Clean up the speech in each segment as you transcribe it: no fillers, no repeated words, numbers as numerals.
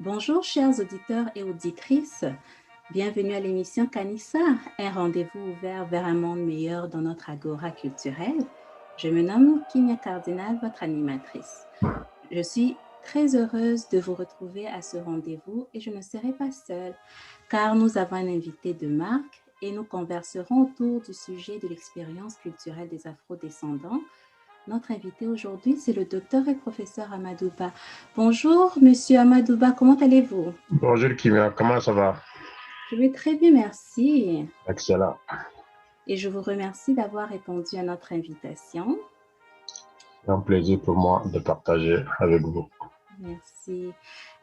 Bonjour chers auditeurs et auditrices, bienvenue à l'émission Canissa, un rendez-vous ouvert vers un monde meilleur dans notre agora culturelle. Je me nomme Kinya Cardinal, votre animatrice. Je suis très heureuse de vous retrouver à ce rendez-vous et je ne serai pas seule car nous avons un invité de marque et nous converserons autour du sujet de l'expérience culturelle des Afro-descendants. Notre invité aujourd'hui, c'est le docteur et professeur Amadouba. Bonjour, monsieur Amadouba, comment allez-vous? Bonjour Kimia, comment ça va? Je vais très bien, merci. Excellent. Et je vous remercie d'avoir répondu à notre invitation. C'est un plaisir pour moi de partager avec vous. Merci.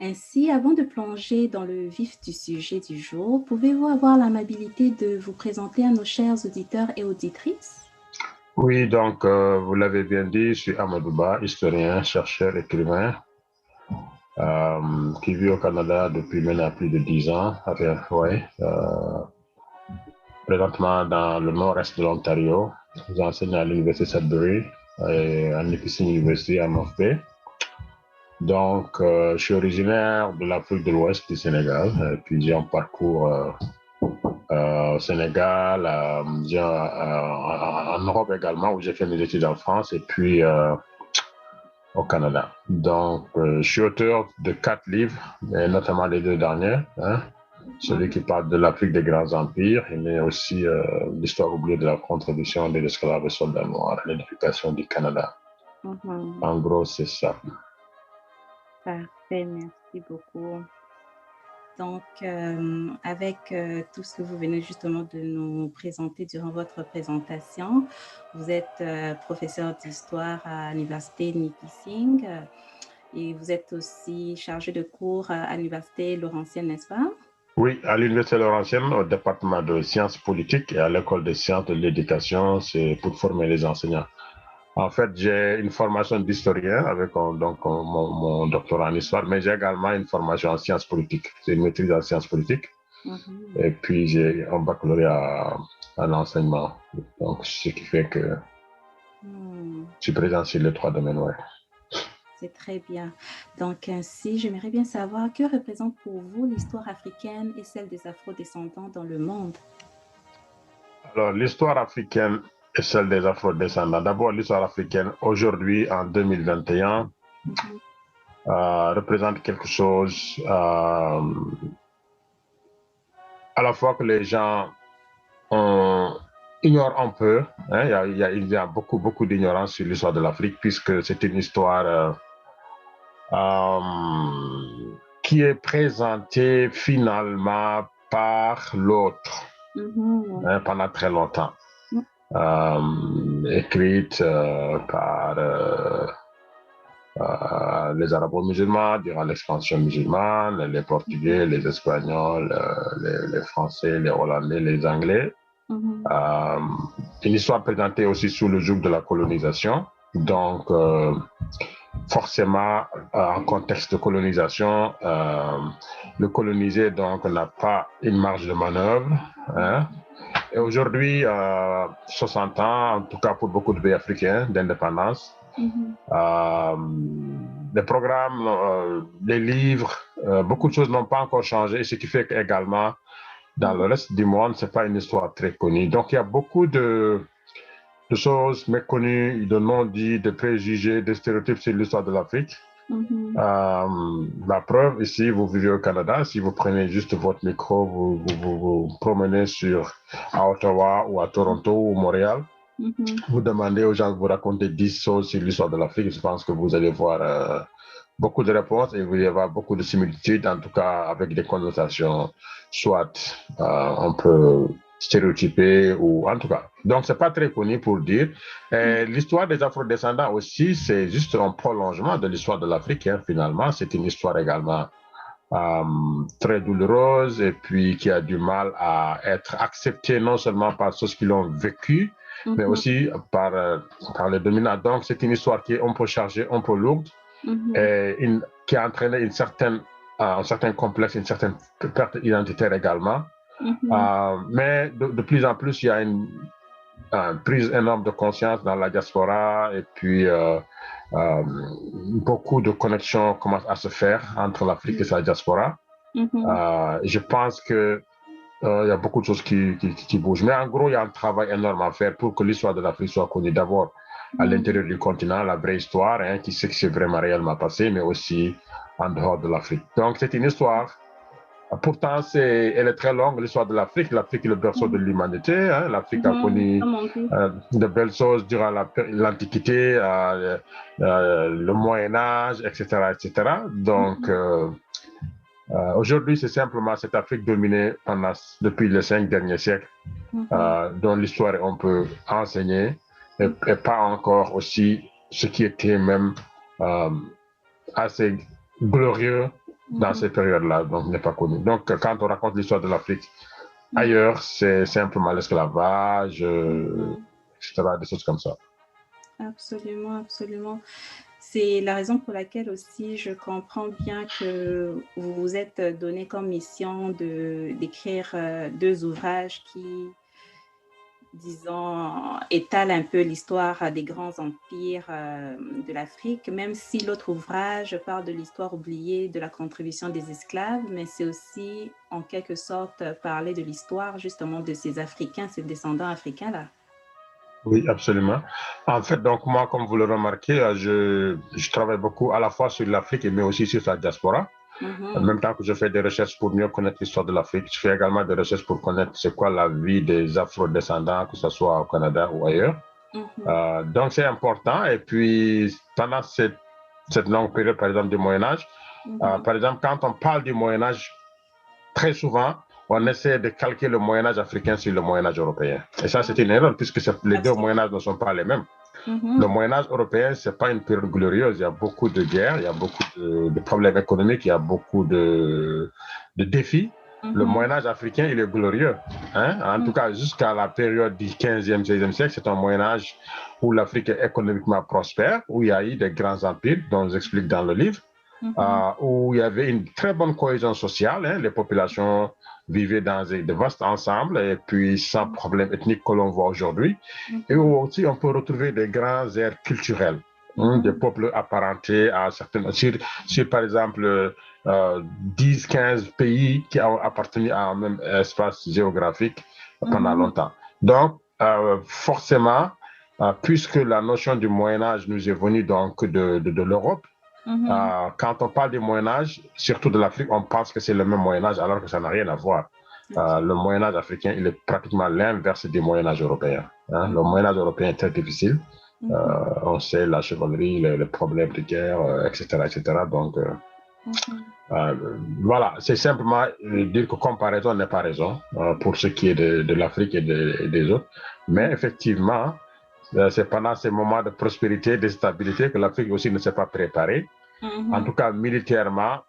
Ainsi, avant de plonger dans le vif du sujet du jour, pouvez-vous avoir l'amabilité de vous présenter à nos chers auditeurs et auditrices? Oui, donc vous l'avez bien dit, je suis Amadouba, historien, chercheur, écrivain, qui vit au Canada depuis maintenant plus de 10 ans. Présentement dans le nord-est de l'Ontario. J'enseigne à l'Université Sudbury et à Nipissing University à North Bay. Donc, je suis originaire de l'Afrique de l'Ouest du Sénégal, puis j'ai un parcours au Sénégal, en Europe également, où j'ai fait mes études en France, et puis au Canada. Donc, je suis auteur de 4 livres, et notamment les 2 derniers. Celui qui parle de l'Afrique des grands empires, mais aussi l'histoire oubliée de la contribution de l'esclave et soldats noirs à l'édification du Canada. En gros, c'est ça. Parfait, merci beaucoup. Donc, avec tout ce que vous venez justement de nous présenter durant votre présentation, vous êtes professeur d'histoire à l'Université Nipissing et vous êtes aussi chargé de cours à l'Université Laurentienne, n'est-ce pas? Oui, à l'Université Laurentienne, au département de sciences politiques et à l'école des sciences de l'éducation, c'est pour former les enseignants. En fait, j'ai une formation d'historien avec mon doctorat en histoire, mais j'ai également une formation en sciences politiques. C'est une maîtrise en sciences politiques. Et puis, j'ai un baccalauréat en enseignement. Donc, ce qui fait que je suis présent sur les 3 domaines. Ouais. C'est très bien. Donc, ainsi, j'aimerais bien savoir que représente pour vous l'histoire africaine et celle des Afro-descendants dans le monde? Alors, l'histoire africaine et celle des Afro-descendants. D'abord, l'histoire africaine aujourd'hui, en 2021, représente quelque chose à la fois que les gens ignorent un peu. Il y a beaucoup d'ignorance sur l'histoire de l'Afrique, puisque c'est une histoire qui est présentée finalement par l'autre pendant très longtemps. Écrite par les Arabo-musulmans durant l'expansion musulmane, les Portugais, les Espagnols, les Français, les Hollandais, les Anglais. Une histoire présentée aussi sous le joug de la colonisation. Donc, forcément, en contexte de colonisation, le colonisé donc n'a pas une marge de manœuvre. Et aujourd'hui, 60 ans, en tout cas pour beaucoup de pays africains d'indépendance, les programmes, les livres, beaucoup de choses n'ont pas encore changé, ce qui fait qu'également, dans le reste du monde, ce n'est pas une histoire très connue. Donc, il y a beaucoup de choses méconnues, de non-dits, de préjugés, de stéréotypes sur l'histoire de l'Afrique. La preuve, ici, vous vivez au Canada, si vous prenez juste votre micro, vous promenez à Ottawa ou à Toronto ou Montréal, vous demandez aux gens de vous raconter 10 choses sur l'histoire de l'Afrique, je pense que vous allez voir beaucoup de réponses et vous allez avoir beaucoup de similitudes, en tout cas avec des connotations soit un peu stéréotypées ou en tout cas. Donc, c'est pas très connu pour dire. L'histoire des Afro-descendants aussi, c'est juste un prolongement de l'histoire de l'Afrique, finalement. C'est une histoire également très douloureuse et puis qui a du mal à être acceptée non seulement par ceux qui l'ont vécu, mais aussi par les dominants. Donc, c'est une histoire qui est un peu chargée, un peu lourde, et qui a entraîné un certain complexe, une certaine perte identitaire également. Mais de plus en plus, il y a une prise énorme de conscience dans la diaspora et puis beaucoup de connexions commencent à se faire entre l'Afrique et sa diaspora. Je pense que il y a beaucoup de choses qui bougent. Mais en gros, il y a un travail énorme à faire pour que l'histoire de l'Afrique soit connue d'abord à l'intérieur du continent, la vraie histoire, hein, qui sait que c'est vraiment réellement passé, mais aussi en dehors de l'Afrique. Donc, c'est une histoire. Pourtant, elle est très longue, l'histoire de l'Afrique. L'Afrique est le berceau de l'humanité. Hein. L'Afrique a connu de belles choses durant l'Antiquité, le Moyen-Âge, etc., etc. Donc, aujourd'hui, c'est simplement cette Afrique dominée depuis les 5 derniers siècles, dont l'histoire on peut enseigner, et pas encore aussi ce qui était même assez glorieux dans ces périodes-là, donc n'est pas connu. Donc, quand on raconte l'histoire de l'Afrique ailleurs, c'est simplement l'esclavage, etc., des choses comme ça. Absolument, absolument. C'est la raison pour laquelle aussi je comprends bien que vous vous êtes donné comme mission d'écrire 2 ouvrages qui, disons, étalent un peu l'histoire des grands empires de l'Afrique, même si l'autre ouvrage parle de l'histoire oubliée de la contribution des esclaves, mais c'est aussi en quelque sorte parler de l'histoire justement de ces Africains, ces descendants africains-là. Oui, absolument. En fait, donc moi, comme vous le remarquez, je travaille beaucoup à la fois sur l'Afrique, mais aussi sur sa diaspora. En même temps que je fais des recherches pour mieux connaître l'histoire de l'Afrique, je fais également des recherches pour connaître c'est quoi la vie des afro-descendants, que ce soit au Canada ou ailleurs. Donc c'est important. Et puis, pendant cette longue période, par exemple, du Moyen-Âge, par exemple, quand on parle du Moyen-Âge, très souvent, on essaie de calquer le Moyen-Âge africain sur le Moyen-Âge européen. Et ça, c'est une erreur, puisque les 2 Moyen-Âges ne sont pas les mêmes. Le Moyen-Âge européen, ce n'est pas une période glorieuse. Il y a beaucoup de guerres, il y a beaucoup de problèmes économiques, il y a beaucoup de défis. Le Moyen-Âge africain, il est glorieux. Hein? En tout cas, jusqu'à la période du 15e, 16e siècle, c'est un Moyen-Âge où l'Afrique est économiquement prospère, où il y a eu des grands empires, dont j'explique dans le livre, où il y avait une très bonne cohésion sociale. Hein? Les populations vivaient dans de vastes ensembles et puis sans problème ethnique que l'on voit aujourd'hui. Et où aussi on peut retrouver des grands aires culturels, des peuples apparentés à certaines... Sur par exemple 10-15 pays qui ont appartenu à un même espace géographique pendant longtemps. Donc, forcément, puisque la notion du Moyen-Âge nous est venue donc de l'Europe, quand on parle du Moyen-Âge, surtout de l'Afrique, on pense que c'est le même Moyen-Âge alors que ça n'a rien à voir. Le Moyen-Âge africain, il est pratiquement l'inverse du Moyen-Âge européen. Hein. Le Moyen-Âge européen est très difficile. On sait la chevalerie, les problèmes de guerre, etc., etc. Donc, voilà, c'est simplement dire que comparaison n'est pas raison pour ce qui est de l'Afrique et des autres. Mais effectivement, c'est pendant ces moments de prospérité, de stabilité que l'Afrique aussi ne s'est pas préparée, en tout cas militairement,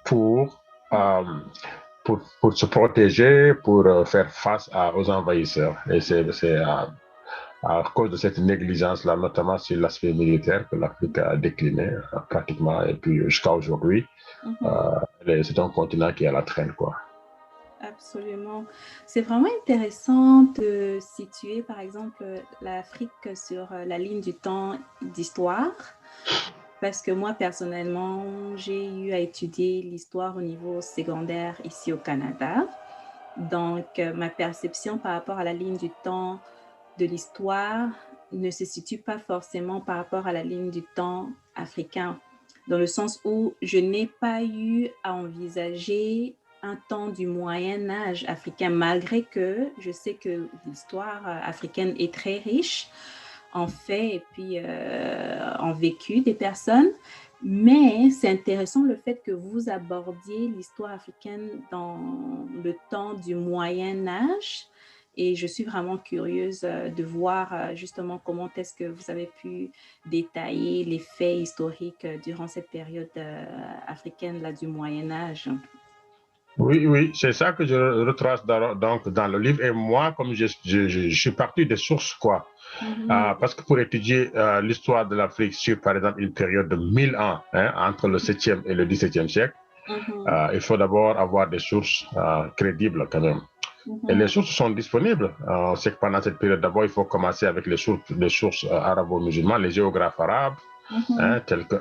pour se protéger, pour faire face aux envahisseurs. Et c'est à cause de cette négligence-là, notamment sur l'aspect militaire, que l'Afrique a décliné pratiquement, et puis jusqu'à aujourd'hui, c'est un continent qui est à la traîne, quoi. Absolument. C'est vraiment intéressant de situer, par exemple, l'Afrique sur la ligne du temps d'histoire, parce que moi, personnellement, j'ai eu à étudier l'histoire au niveau secondaire ici au Canada. Donc, ma perception par rapport à la ligne du temps de l'histoire ne se situe pas forcément par rapport à la ligne du temps africain, dans le sens où je n'ai pas eu à envisager un temps du Moyen-Âge africain, malgré que je sais que l'histoire africaine est très riche en faits et puis en vécu des personnes. Mais c'est intéressant le fait que vous abordiez l'histoire africaine dans le temps du Moyen-Âge. Et je suis vraiment curieuse de voir justement comment est-ce que vous avez pu détailler les faits historiques durant cette période africaine là, du Moyen-Âge. Oui, c'est ça que je retrace donc dans le livre. Et moi, comme je suis parti des sources, quoi. Parce que pour étudier l'histoire de l'Afrique sur, par exemple, une période de 1000 ans, hein, entre le 7e et le 17e siècle, il faut d'abord avoir des sources crédibles quand même. Et les sources sont disponibles. On sait que pendant cette période, d'abord, il faut commencer avec les sources arabo-musulmanes, les géographes arabes, hein, tels que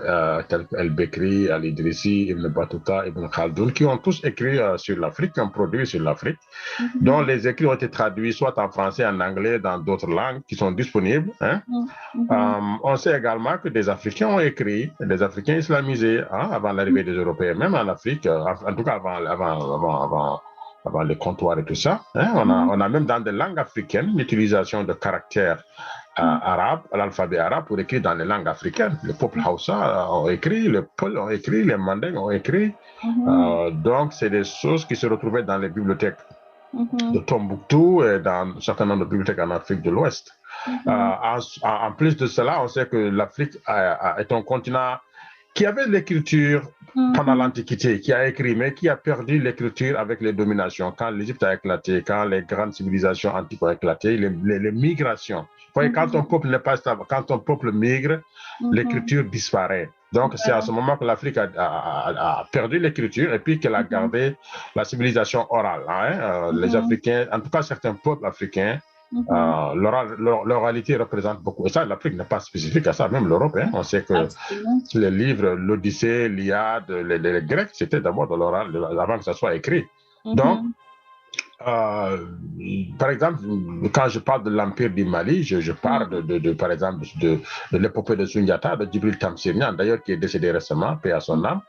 El-Bekri, Al-Idrissi, Ibn Battuta, Ibn Khaldoun, qui ont tous écrit sur l'Afrique, qui ont produit sur l'Afrique, dont les écrits ont été traduits soit en français, en anglais, dans d'autres langues qui sont disponibles. Hein. On sait également que des Africains ont écrit, des Africains islamisés, hein, avant l'arrivée des Européens, même en Afrique, en tout cas avant les comptoirs et tout ça. Hein. On a même dans des langues africaines l'utilisation de caractères arabes, l'alphabet arabe pour écrire dans les langues africaines. Le peuple Hausa ont écrit, le Peul ont écrit, les Mandingues ont écrit. Donc, c'est des choses qui se retrouvaient dans les bibliothèques de Tombouctou et dans un certain nombre de bibliothèques en Afrique de l'Ouest. En plus de cela, on sait que l'Afrique est un continent qui avait l'écriture pendant l'Antiquité, qui a écrit, mais qui a perdu l'écriture avec les dominations. Quand l'Égypte a éclaté, quand les grandes civilisations antiques ont éclaté, les migrations. Vous voyez, quand un peuple n'est pas stable, quand un peuple migre, l'écriture disparaît. Donc, c'est à ce moment que l'Afrique a perdu l'écriture et puis qu'elle a gardé la civilisation orale. Hein. Les Africains, en tout cas certains peuples africains, l'oralité représente beaucoup. Et ça, l'Afrique n'est pas spécifique à ça, même l'Europe. Hein. On sait que les livres, l'Odyssée, l'Iliade, les Grecs, c'était d'abord de l'oral avant que ça soit écrit. Donc, par exemple, quand je parle de l'Empire du Mali, je parle par exemple de l'épopée de Sundiata, de Djibril Tamsir-Niane, d'ailleurs qui est décédé récemment, paix à son âme,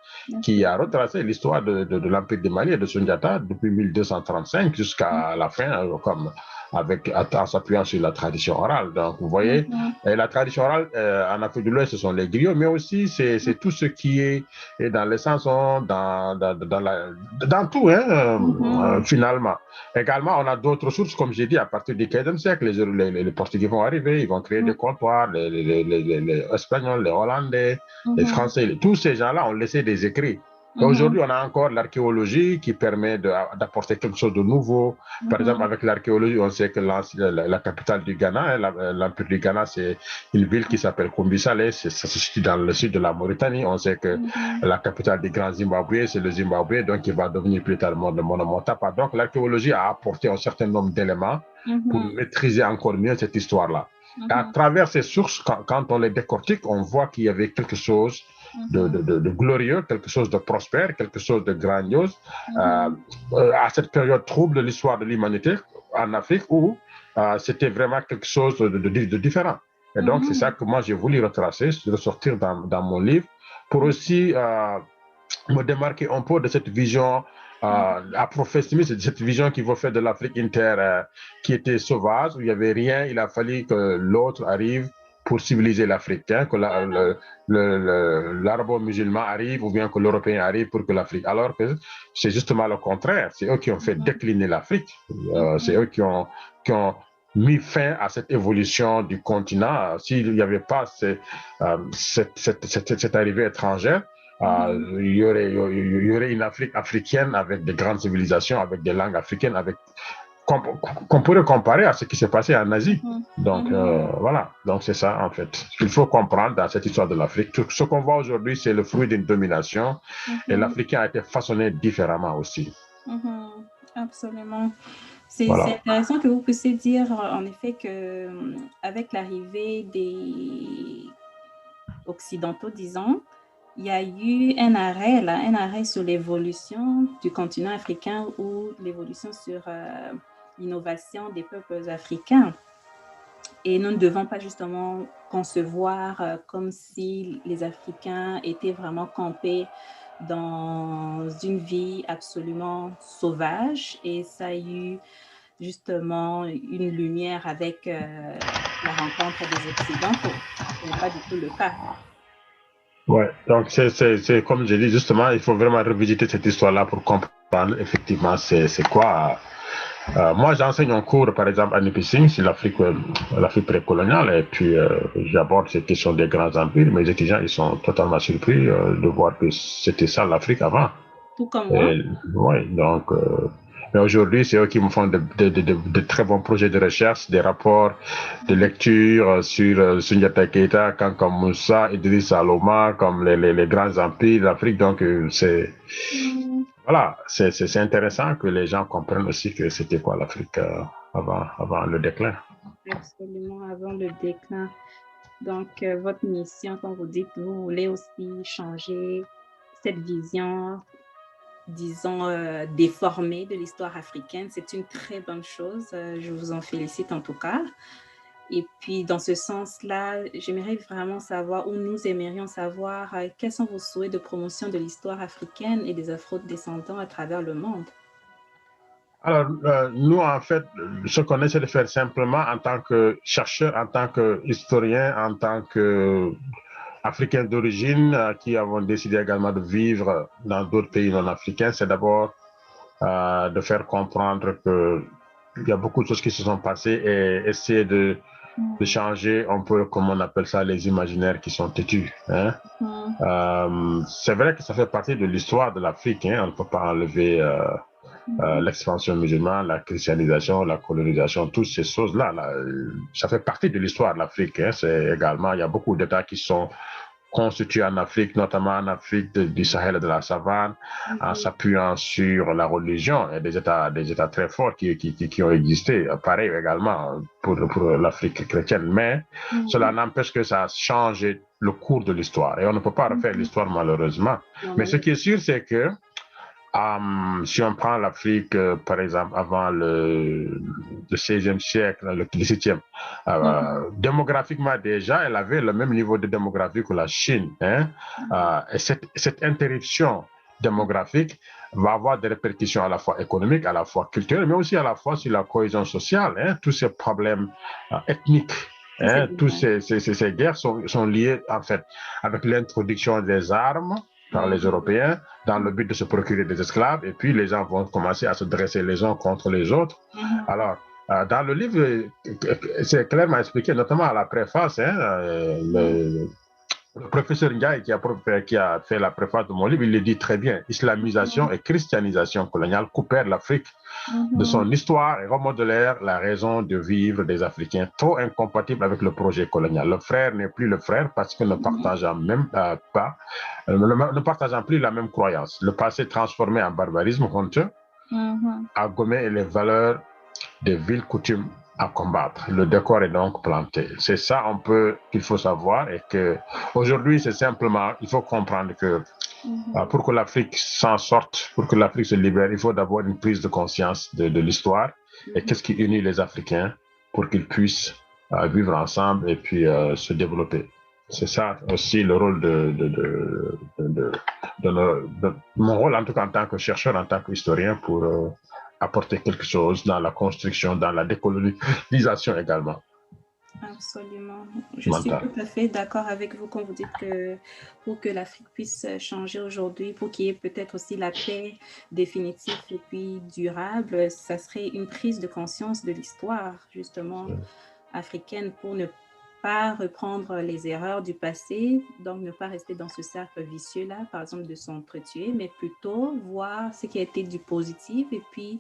qui a retracé l'histoire de l'Empire du Mali et de Sundiata depuis 1235 jusqu'à la fin, comme en s'appuyant sur la tradition orale. Donc, vous voyez, et la tradition orale en Afrique de l'Ouest, ce sont les griots, mais aussi c'est tout ce qui est dans les chansons, dans tout, hein, finalement. Également, on a d'autres sources, comme j'ai dit, à partir du XVe siècle, les Portugais vont arriver, ils vont créer des comptoirs, les Espagnols, les Hollandais, les Français, tous ces gens-là ont laissé des écrits. Aujourd'hui, on a encore l'archéologie qui permet d'apporter quelque chose de nouveau. Par exemple, avec l'archéologie, on sait que la capitale du Ghana, l'Empire du Ghana, c'est une ville qui s'appelle Kumbi-Salé, ça se situe dans le sud de la Mauritanie. On sait que la capitale du Grand Zimbabwe, c'est le Zimbabwe, donc il va devenir plus tard le Monomotapa. Donc l'archéologie a apporté un certain nombre d'éléments pour maîtriser encore mieux cette histoire-là. À travers ces sources, quand on les décortique, on voit qu'il y avait quelque chose de glorieux, quelque chose de prospère, quelque chose de grandiose à cette période trouble de l'histoire de l'humanité en Afrique où c'était vraiment quelque chose de différent. Et donc, c'est ça que moi, j'ai voulu retracer, ressortir dans mon livre pour aussi me démarquer un peu de cette vision approfondie, cette vision qui veut faire de l'Afrique une terre qui était sauvage, où il n'y avait rien, il a fallu que l'autre arrive pour civiliser l'Afrique, hein, que l'arabo-musulman arrive ou bien que l'Européen arrive pour que l'Afrique. Alors que c'est justement le contraire. C'est eux qui ont fait décliner l'Afrique. C'est eux qui ont mis fin à cette évolution du continent. S'il n'y avait pas cette arrivée étrangère, il y aurait une Afrique africaine avec des grandes civilisations, avec des langues africaines, qu'on pourrait comparer à ce qui s'est passé en Asie. Donc, voilà. Donc, c'est ça, en fait. Il faut comprendre dans cette histoire de l'Afrique. Ce qu'on voit aujourd'hui, c'est le fruit d'une domination. Et l'Africain a été façonné différemment aussi. Absolument. C'est intéressant que vous puissiez dire, en effet, qu'avec l'arrivée des Occidentaux, disons, il y a eu un arrêt sur l'évolution du continent africain ou l'évolution sur l'innovation des peuples africains. Et nous ne devons pas justement concevoir comme si les Africains étaient vraiment campés dans une vie absolument sauvage. Et ça a eu justement une lumière avec la rencontre des Occidentaux. Ce n'est pas du tout le cas. Ouais, donc c'est comme j'ai dit justement, il faut vraiment revisiter cette histoire-là pour comprendre effectivement c'est quoi. Moi, j'enseigne un cours, par exemple, à Nipissing, sur l'Afrique précoloniale, et puis j'aborde cette question des grands empires. Mes étudiants, ils sont totalement surpris de voir que c'était ça l'Afrique avant. Tout comme moi. Oui, donc... mais aujourd'hui, c'est eux qui me font de très bons projets de recherche, des rapports de lecture sur Sundiata Keita, Kanka Moussa, Idriss Aloma, comme les grands empires d'Afrique. Donc, voilà, c'est intéressant que les gens comprennent aussi que c'était quoi l'Afrique avant le déclin. Absolument, avant le déclin. Donc, votre mission, comme vous dites, vous voulez aussi changer cette vision, disons, déformée de l'histoire africaine. C'est une très bonne chose. Je vous en félicite en tout cas. Et puis, dans ce sens-là, j'aimerais vraiment savoir, ou nous aimerions savoir, quels sont vos souhaits de promotion de l'histoire africaine et des afro-descendants à travers le monde? Alors, nous, en fait, ce qu'on essaie de faire simplement en tant que chercheur, en tant qu'historien, en tant qu'Africains d'origine qui avons décidé également de vivre dans d'autres pays non africains, c'est d'abord de faire comprendre qu'il y a beaucoup de choses qui se sont passées et essayer de changer un peu, comme on appelle ça, les imaginaires qui sont têtus. Hein? C'est vrai que ça fait partie de l'histoire de l'Afrique. Hein? On ne peut pas enlever l'expansion musulmane, la christianisation, la colonisation, toutes ces choses-là, ça fait partie de l'histoire de l'Afrique. Hein? C'est également, il y a beaucoup d'États qui sont constitués en Afrique, notamment en Afrique du Sahel et de la savane, en s'appuyant sur la religion et des États très forts qui ont existé. Pareil également pour l'Afrique chrétienne. Mais cela n'empêche que ça a changé le cours de l'histoire. Et on ne peut pas refaire l'histoire malheureusement. Mais ce qui est sûr, c'est que si on prend l'Afrique, par exemple, avant le XVIe siècle, le XVIIe, démographiquement déjà, elle avait le même niveau de démographie que la Chine. Hein? Et cette interruption démographique va avoir des répercussions à la fois économiques, à la fois culturelles, mais aussi à la fois sur la cohésion sociale. Hein? Tous ces problèmes ethniques, hein? Tous ces guerres sont liés, en fait, avec l'introduction des armes par les Européens dans le but de se procurer des esclaves, et puis les gens vont commencer à se dresser les uns contre les autres. Alors, dans le livre, c'est clairement expliqué, notamment à la préface, hein, le professeur Ndiaye qui a fait la préface de mon livre, il le dit très bien. Islamisation et christianisation coloniale coupèrent l'Afrique de son histoire et remodelèrent la raison de vivre des Africains, trop incompatible avec le projet colonial. Le frère n'est plus le frère parce que ne partageant ne partageant plus la même croyance. Le passé transformé en barbarisme honteux a gommé les valeurs des villes coutumes à combattre. Le décor est donc planté. C'est ça un peu qu'il faut savoir et que aujourd'hui c'est simplement, il faut comprendre que pour que l'Afrique s'en sorte, pour que l'Afrique se libère, il faut d'abord une prise de conscience de l'histoire et qu'est-ce qui unit les Africains pour qu'ils puissent vivre ensemble et puis se développer. C'est ça aussi le rôle de mon rôle en tout cas en tant que chercheur, en tant qu'historien pour apporter quelque chose dans la construction, dans la décolonisation également. Absolument. Je suis tout à fait d'accord avec vous quand vous dites que pour que l'Afrique puisse changer aujourd'hui, pour qu'il y ait peut-être aussi la paix définitive et puis durable, ça serait une prise de conscience de l'histoire justement africaine pour ne pas reprendre les erreurs du passé, donc ne pas rester dans ce cercle vicieux-là, par exemple de s'entretuer, mais plutôt voir ce qui a été du positif et puis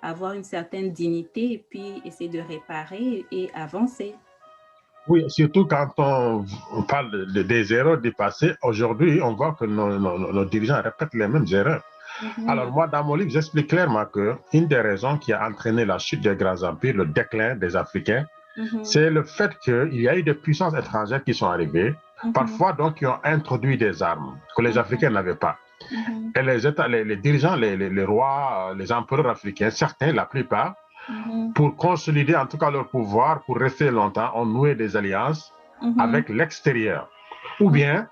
avoir une certaine dignité et puis essayer de réparer et avancer. Oui, surtout quand on parle des erreurs du passé, aujourd'hui, on voit que nos dirigeants répètent les mêmes erreurs. Alors moi, dans mon livre, j'explique clairement qu'une des raisons qui a entraîné la chute des grands empires, le déclin des Africains, c'est le fait qu'il y a eu des puissances étrangères qui sont arrivées, parfois donc qui ont introduit des armes que les Africains n'avaient pas. Et les dirigeants, les rois, les empereurs africains, certains, la plupart, pour consolider en tout cas leur pouvoir, pour rester longtemps, ont noué des alliances avec l'extérieur. Ou bien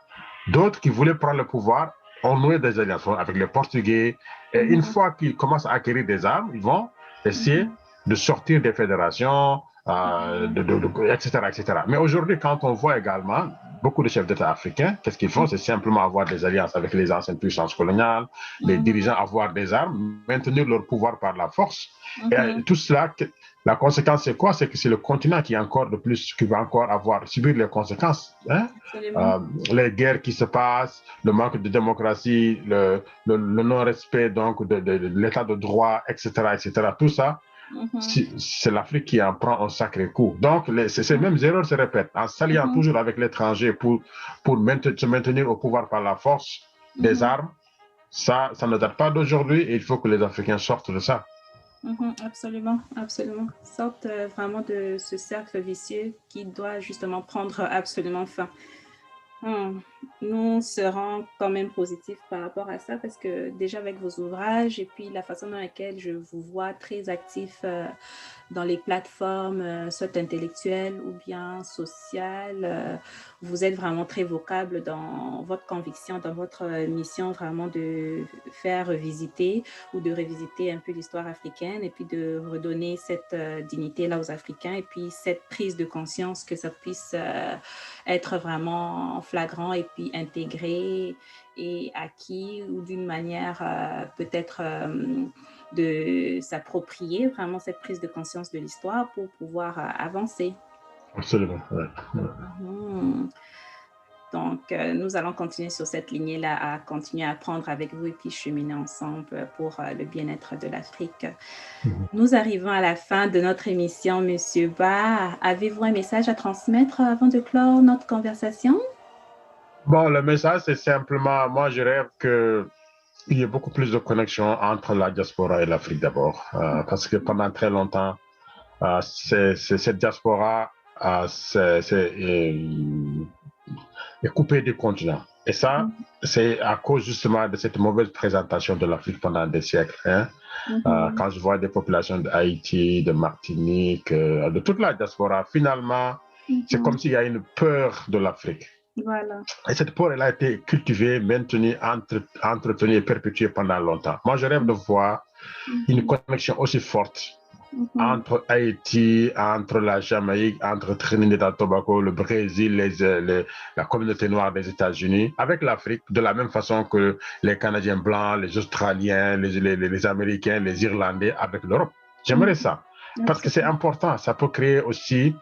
d'autres qui voulaient prendre le pouvoir ont noué des alliances avec les Portugais. Et une fois qu'ils commencent à acquérir des armes, ils vont essayer de sortir des fédérations, etc., etc. Mais aujourd'hui, quand on voit également beaucoup de chefs d'État africains, qu'est-ce qu'ils font? C'est simplement avoir des alliances avec les anciennes puissances coloniales, les dirigeants avoir des armes, maintenir leur pouvoir par la force. Et tout cela, la conséquence, c'est quoi? C'est que c'est le continent qui va encore subir les conséquences. Hein? Les guerres qui se passent, le manque de démocratie, le non-respect donc de l'état de droit, etc., etc. Tout ça, c'est l'Afrique qui en prend un sacré coup. Donc, ces mêmes erreurs se répètent en s'alliant toujours avec l'étranger pour se maintenir au pouvoir par la force des armes. Ça ne date pas d'aujourd'hui et il faut que les Africains sortent de ça. Absolument, absolument. Sorte vraiment de ce cercle vicieux qui doit justement prendre absolument fin. Nous serons quand même positifs par rapport à ça parce que déjà avec vos ouvrages et puis la façon dans laquelle je vous vois très actif dans les plateformes, soit intellectuelles ou bien sociales, vous êtes vraiment très vocable dans votre conviction, dans votre mission vraiment de faire revisiter ou de revisiter un peu l'histoire africaine et puis de redonner cette dignité-là aux Africains et puis cette prise de conscience que ça puisse être vraiment flagrant et puis intégré et acquis ou d'une manière peut-être de s'approprier vraiment cette prise de conscience de l'histoire pour pouvoir avancer. Absolument, ouais. Donc, nous allons continuer sur cette lignée-là, à continuer à apprendre avec vous et puis cheminer ensemble pour le bien-être de l'Afrique. Nous arrivons à la fin de notre émission, Monsieur Ba. Avez-vous un message à transmettre avant de clore notre conversation? Bon, le message, c'est simplement, moi, je rêve qu'il y ait beaucoup plus de connexion entre la diaspora et l'Afrique d'abord. Parce que pendant très longtemps, cette diaspora est coupée du continent. Et ça, c'est à cause justement de cette mauvaise présentation de l'Afrique pendant des siècles. Hein. Quand je vois des populations d'Haïti, de Martinique, de toute la diaspora, finalement, c'est comme s'il y a une peur de l'Afrique. Voilà. Et cette peur, elle a été cultivée, maintenue, entretenue et perpétuée pendant longtemps. Moi, je rêve de voir une connexion aussi forte entre Haïti, entre la Jamaïque, entre Trinidad et Tobago, le Brésil, la communauté noire des États-Unis, avec l'Afrique, de la même façon que les Canadiens blancs, les Australiens, les Américains, les Irlandais, avec l'Europe. J'aimerais ça, parce que c'est important. Ça peut créer aussi,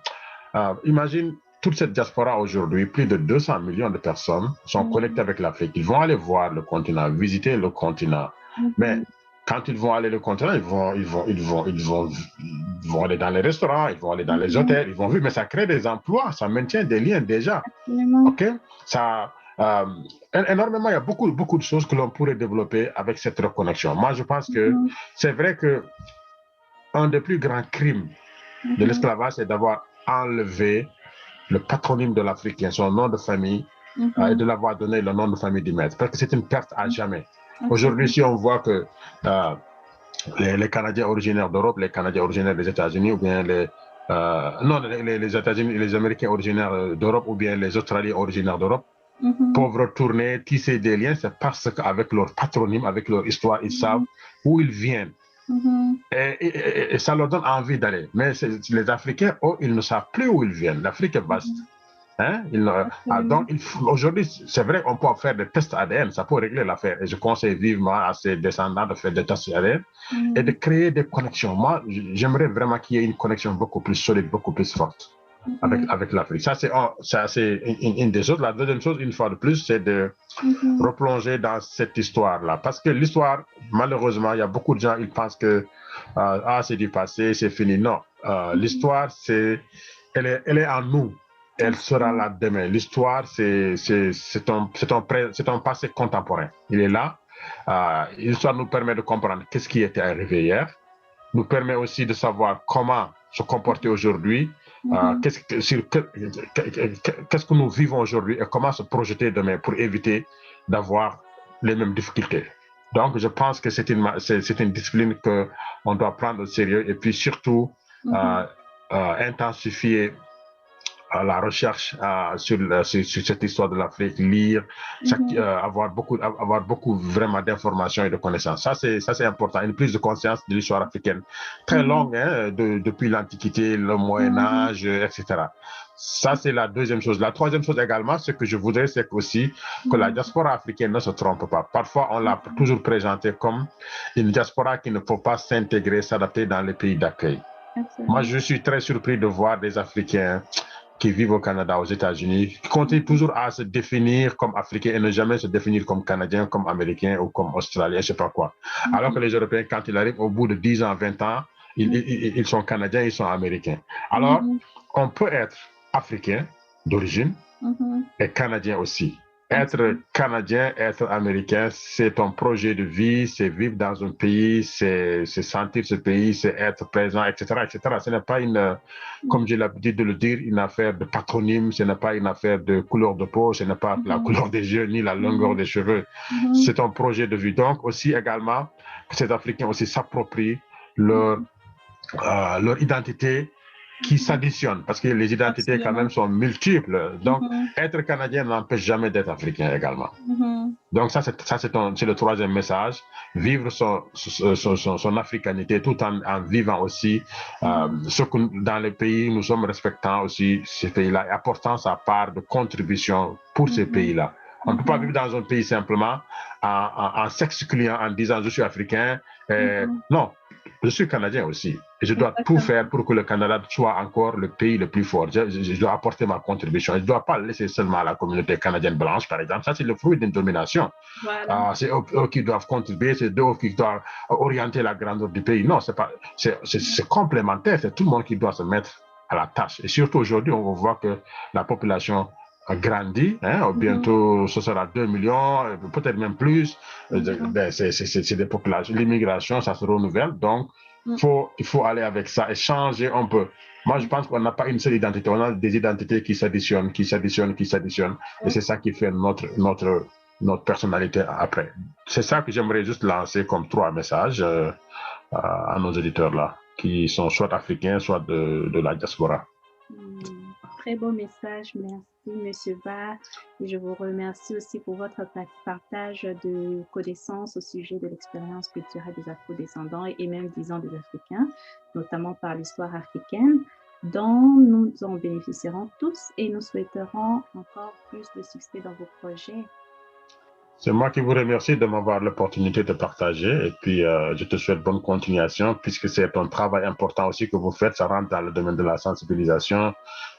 imagine, toute cette diaspora aujourd'hui, plus de 200 millions de personnes sont connectées avec l'Afrique. Ils vont aller voir le continent, visiter le continent. Mais quand ils vont aller le continent, ils vont aller dans les restaurants, ils vont aller dans les hôtels, ils vont vivre, mais ça crée des emplois, ça maintient des liens déjà. Ok, ça énormément, il y a beaucoup de choses que l'on pourrait développer avec cette reconnexion. Moi, je pense que c'est vrai que un des plus grands crimes de l'esclavage, c'est d'avoir enlevé le patronyme de l'Africain, son nom de famille, et de l'avoir donné le nom de famille du maître, parce que c'est une perte à jamais. Aujourd'hui, si on voit que les Canadiens originaires d'Europe, les Canadiens originaires des États-Unis, ou bien les États-Unis, les Américains originaires d'Europe, ou bien les Australiens originaires d'Europe, peuvent retourner, tisser des liens, c'est parce qu'avec leur patronyme, avec leur histoire, ils savent où ils viennent. Et ça leur donne envie d'aller. Mais les Africains, ils ne savent plus où ils viennent. L'Afrique est vaste. Hein? Donc, aujourd'hui, c'est vrai qu'on peut faire des tests ADN, ça peut régler l'affaire. Et je conseille vivement à ses descendants de faire des tests ADN et de créer des connexions. Moi, j'aimerais vraiment qu'il y ait une connexion beaucoup plus solide, beaucoup plus forte avec l'Afrique. Ça, c'est une des choses. La deuxième chose, une fois de plus, c'est de replonger dans cette histoire-là. Parce que l'histoire, malheureusement, il y a beaucoup de gens, ils pensent que c'est du passé, c'est fini. Non, l'histoire, elle est en nous. Elle sera là demain. L'histoire, c'est un passé contemporain. Il est là. L'histoire nous permet de comprendre qu'est-ce qui était arrivé hier, nous permet aussi de savoir comment se comporter aujourd'hui, qu'est-ce que nous vivons aujourd'hui et comment se projeter demain pour éviter d'avoir les mêmes difficultés. Donc, je pense que c'est une discipline qu'on doit prendre au sérieux et puis surtout intensifier la recherche sur cette histoire de l'Afrique, lire, avoir beaucoup vraiment d'informations et de connaissances. Ça, c'est important. Une prise de conscience de l'histoire africaine très longue, hein, depuis l'Antiquité, le Moyen-Âge, etc. Ça, c'est la deuxième chose. La troisième chose également, ce que je voudrais, c'est aussi que la diaspora africaine ne se trompe pas. Parfois, on l'a toujours présentée comme une diaspora qui ne peut pas s'intégrer, s'adapter dans les pays d'accueil. Moi, je suis très surpris de voir des Africains qui vivent au Canada, aux États-Unis, qui continuent toujours à se définir comme Africains et ne jamais se définir comme Canadiens, comme Américains ou comme Australiens, je ne sais pas quoi. Alors que les Européens, quand ils arrivent au bout de 10 ans, 20 ans, ils sont Canadiens, ils sont Américains. Alors, on peut être Africain d'origine et Canadien aussi. Être Canadien, être Américain, c'est ton projet de vie, c'est vivre dans un pays, c'est sentir ce pays, c'est être présent, etc., etc. Ce n'est pas comme j'ai l'habitude de le dire, une affaire de patronyme, ce n'est pas une affaire de couleur de peau, ce n'est pas la couleur des yeux ni la longueur des cheveux. C'est un projet de vie. Donc aussi également, ces Africains aussi s'approprient leur identité qui s'additionnent, parce que les identités quand même sont multiples. Donc, être Canadien n'empêche jamais d'être Africain également. Donc, ça c'est le troisième message. Vivre son africanité tout en vivant aussi ce que dans les pays, nous sommes respectant aussi ces pays-là et apportant sa part de contribution pour ces pays-là. On ne peut pas vivre dans un pays simplement en s'excluant, en disant je suis africain. Non, je suis Canadien aussi. Et je dois tout faire pour que le Canada soit encore le pays le plus fort. Je dois apporter ma contribution. Je ne dois pas laisser seulement à la communauté canadienne blanche, par exemple. Ça, c'est le fruit d'une domination. Voilà. C'est eux qui doivent contribuer, c'est eux qui doivent orienter la grandeur du pays. Non, c'est complémentaire. C'est tout le monde qui doit se mettre à la tâche. Et surtout aujourd'hui, on voit que la population grandit. Bientôt, ce sera 2 millions, peut-être même plus. C'est des populations. L'immigration, ça se renouvelle. Donc, il faut aller avec ça et changer un peu. Moi, je pense qu'on n'a pas une seule identité. On a des identités qui s'additionnent. Et c'est ça qui fait notre personnalité après. C'est ça que j'aimerais juste lancer comme 3 messages à nos auditeurs là, qui sont soit africains, soit de la diaspora. Très beau message, merci Monsieur Va. Et je vous remercie aussi pour votre partage de connaissances au sujet de l'expérience culturelle des Afro-descendants et même, disons, des Africains, notamment par l'histoire africaine, dont nous en bénéficierons tous et nous souhaiterons encore plus de succès dans vos projets. C'est moi qui vous remercie de m'avoir l'opportunité de partager et puis je te souhaite bonne continuation puisque c'est un travail important aussi que vous faites. Ça rentre dans le domaine de la sensibilisation,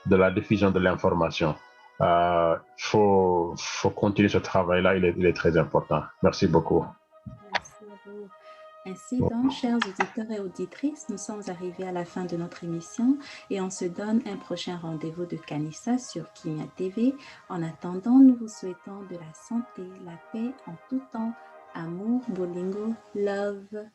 de la diffusion de l'information. Il faut continuer ce travail-là, il est très important. Merci beaucoup. Merci à vous. Ainsi donc, chers auditeurs et auditrices, nous sommes arrivés à la fin de notre émission et on se donne un prochain rendez-vous de Kanissa sur Kimia TV. En attendant, nous vous souhaitons de la santé, la paix en tout temps, amour, bolingo, love.